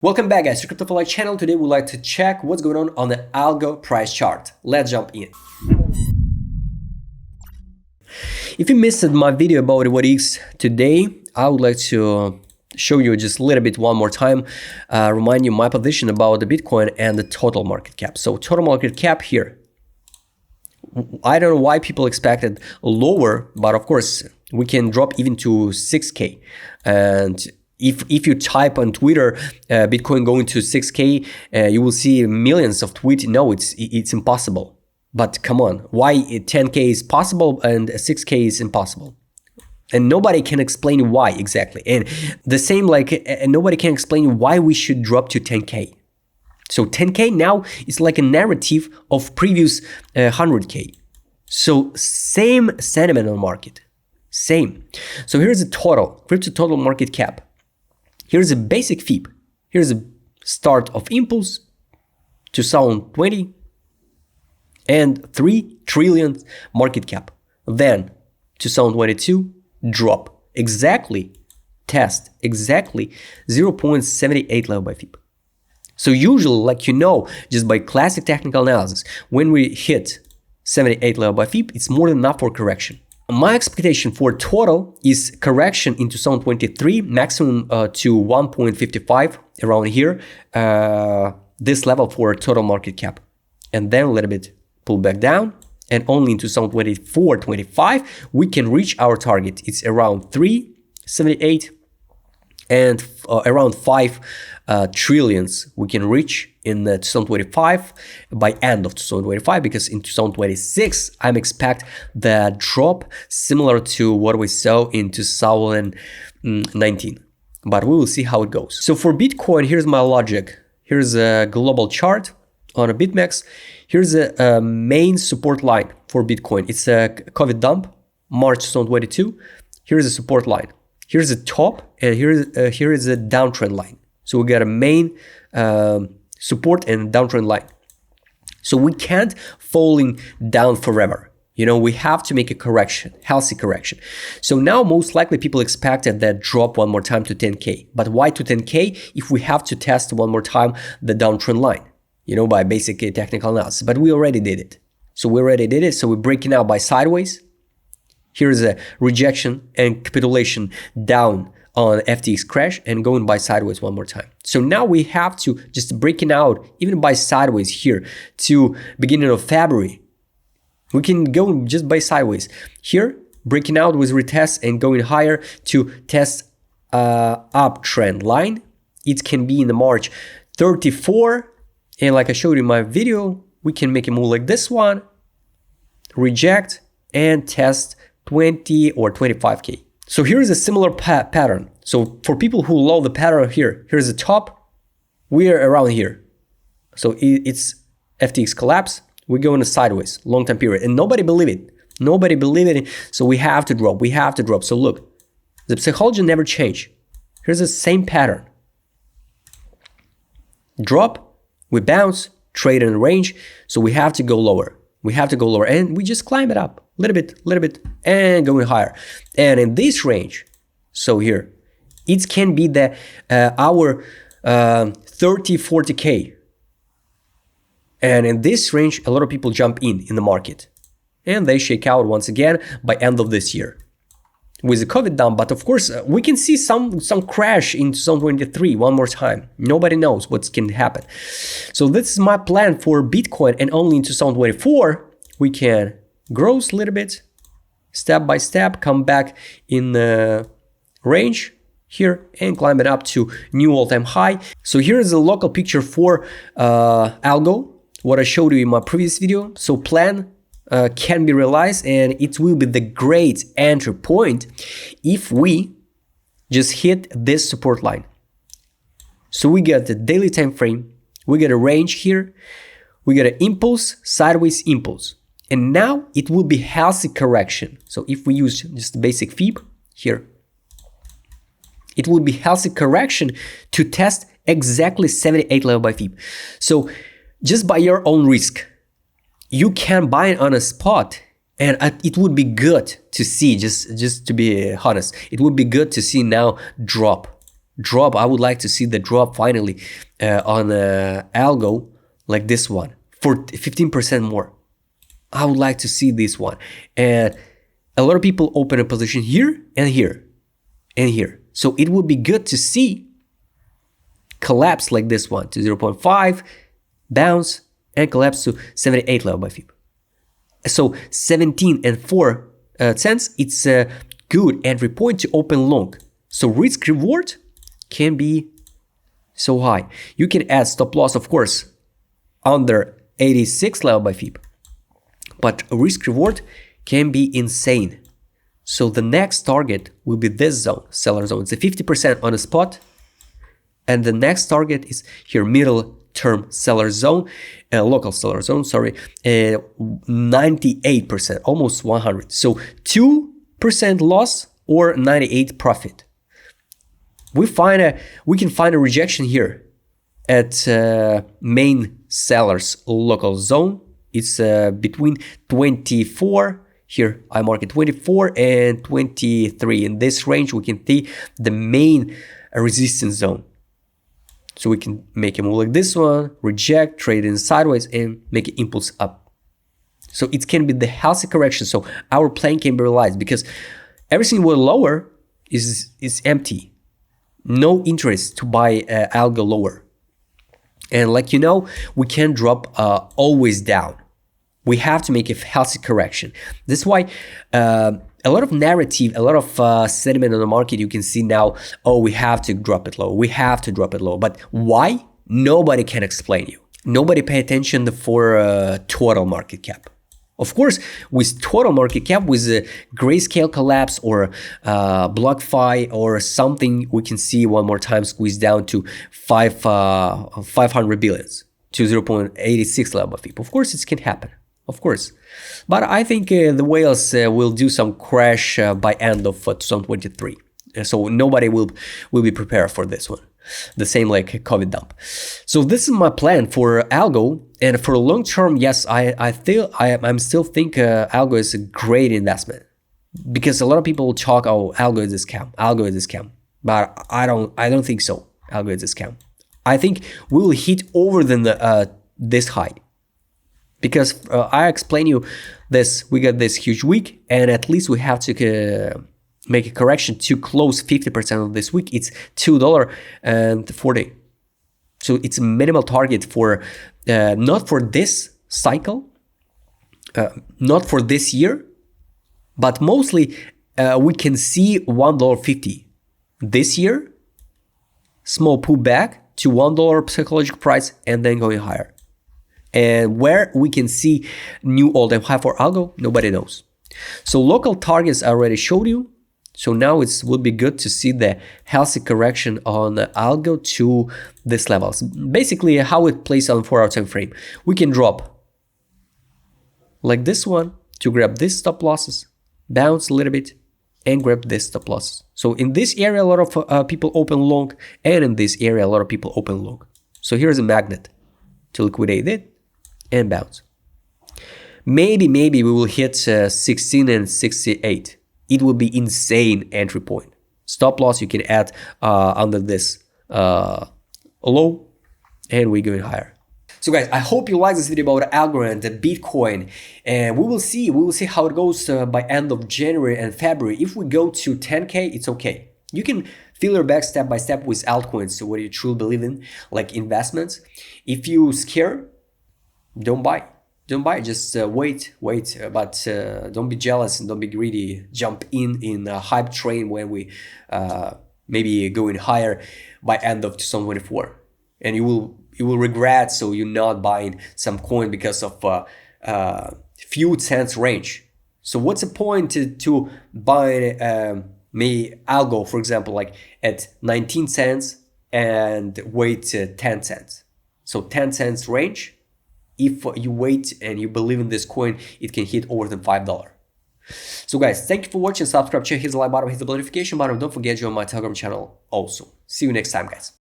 Welcome back, guys, to Crypto for Life channel. Today we'd like to check what's going on the algo price chart. Let's jump in. If you missed my video about what is today, I would like to show you just a little bit one more time, remind you my position about the Bitcoin and the total market cap. So total market cap here, I don't know why people expected lower, but of course we can drop even to 6K. And if you type on Twitter, Bitcoin going to 6K, you will see millions of tweets. No, it's impossible. But come on, why 10K is possible and 6K is impossible? And nobody can explain why exactly. And the same, nobody can explain why we should drop to 10K. So 10K now is like a narrative of previous 100K. So same sentiment on market, same. So here's the total, crypto total market cap. Here's a basic FIB. Here's a start of impulse, 2020, and 3 trillion market cap. Then 2022 drop, exactly, test, exactly 0.78 level by FIB. So usually, just by classic technical analysis, when we hit 78 level by FIB, it's more than enough for correction. My expectation for total is correction in 2023, maximum to 1.55 around here, this level for total market cap. And then a little bit pull back down, and only in 2024-25 we can reach our target. It's around 378 and around 5 trillions we can reach in 2025 by end of 2025, because in 2026 I'm expect the drop similar to what we saw in 2019, but we will see how it goes. So for Bitcoin, here's my logic. Here's a global chart on a BitMEX. Here's a main support line for Bitcoin. It's a COVID dump, March 2022. Here's a support line. Here's a top, and here is a downtrend line. So we got a main support and downtrend line. So we can't falling down forever. We have to make a correction, healthy correction. So now most likely people expected that drop one more time to 10K. But why to 10K if we have to test one more time the downtrend line, by basic technical analysis? But we already did it. So we're breaking out by sideways. Here's a rejection and capitulation down on FTX crash and going by sideways one more time. So now we have to just breaking out even by sideways here to beginning of February. We can go just by sideways here, breaking out with retest and going higher to test uptrend line. It can be in the March 34, and like I showed in my video, we can make a move like this one, reject and test 20 or 25K. So here is a similar pattern. So for people who love the pattern here, here's the top, we're around here. So it's FTX collapse, we're going sideways, long time period, and nobody believed it. Nobody believed it, so we have to drop, So look, the psychology never changed. Here's the same pattern. Drop, we bounce, trade in range, so we have to go lower. And we just climb it up a little bit, and going higher. And in this range, so here, it can be our 30, 40K. And in this range, a lot of people jump in the market. And they shake out once again by end of this year with the COVID dump. But of course, we can see some crash in 2023 one more time. Nobody knows what can happen. So this is my plan for Bitcoin, and only in 2024 we can grow a little bit, step by step, come back in the range here and climb it up to new all-time high. So here is a local picture for algo, what I showed you in my previous video. So plan can be realized, and it will be the great entry point if we just hit this support line. So we got the daily time frame, we got a range here, we got an impulse, sideways impulse, and now it will be healthy correction. So if we use just the basic FIB here, it will be healthy correction to test exactly 78 level by FIB. So just by your own risk, you can buy it on a spot, and it would be good to see, just to be honest, it would be good to see now drop drop. I would like to see the drop finally on algo like this one for 15% more. I would like to see this one. And a lot of people open a position here and here and here. So it would be good to see collapse like this one to 0.5, bounce, and collapse to 78 level by FIB. So 17 and 4 cents, it's a good entry point to open long. So risk reward can be so high. You can add stop loss, of course, under 86 level by FIB, but risk reward can be insane. So the next target will be this zone, seller zone. It's a 50% on a spot, and the next target is here, middle term seller zone, local seller zone, sorry, 98%, almost 100. So 2% loss or 98 profit. We can find a rejection here at main seller's local zone. It's between 24. Here I mark it 24 and 23. In this range, we can see the main resistance zone. So we can make a move like this one, reject, trade in sideways, and make an impulse up. So it can be the healthy correction. So our plan can be realized because everything was lower is empty. No interest to buy algo lower. And like you know, we can't drop always down. We have to make a healthy correction. That's why a lot of narrative, a lot of sentiment on the market, you can see now, oh, we have to drop it low. We have to drop it low. But why? Nobody can explain you. Nobody pay attention for total market cap. Of course, with total market cap, with a grayscale collapse or BlockFi or something, we can see one more time squeeze down to 500 billions to 0.86 level of FIB. Of course, it can happen. Of course. But I think the whales will do some crash by end of 2023. So nobody will be prepared for this one. The same like COVID dump. So this is my plan for algo, and for long term, yes, I'm still think algo is a great investment because a lot of people talk, oh, algo is a scam, algo is a scam, but I don't think so. Algo is a scam. I think we will hit over than this high because I explain you this. We got this huge week, and at least we have to make a correction to close 50% of this week. It's $2.40. So it's a minimal target for not for this cycle, not for this year, but mostly we can see $1.50 this year, small pullback to $1 psychological price, and then going higher. And where we can see new all-time high for algo, nobody knows. So local targets I already showed you. So now it would be good to see the healthy correction on algo to these levels. Basically, how it plays on 4-hour time frame. We can drop like this one to grab this stop losses, bounce a little bit, and grab this stop losses. So in this area, a lot of people open long, and in this area, a lot of people open long. So here's a magnet to liquidate it and bounce. Maybe we will hit 16 and 68. It will be insane entry point. Stop loss you can add under this low, and we're going higher. So guys, I hope you like this video about Algorand, the Bitcoin, and we will see how it goes by end of January and February. If we go to 10K, it's okay. You can fill your bag step by step with altcoins, so what you truly believe in, like investments. If you scared, don't buy. Don't buy, just wait, but don't be jealous and don't be greedy. Jump in a hype train when we maybe going higher by end of 2024, and you will regret. So you're not buying some coin because of few cents range. So what's the point to buy algo, for example, like at 19 cents and wait 10 cents? So 10 cents range. If you wait and you believe in this coin, it can hit over than $5. So guys, thank you for watching. Subscribe, check, hit the like button, hit the notification button. Don't forget to join my Telegram channel also. See you next time, guys.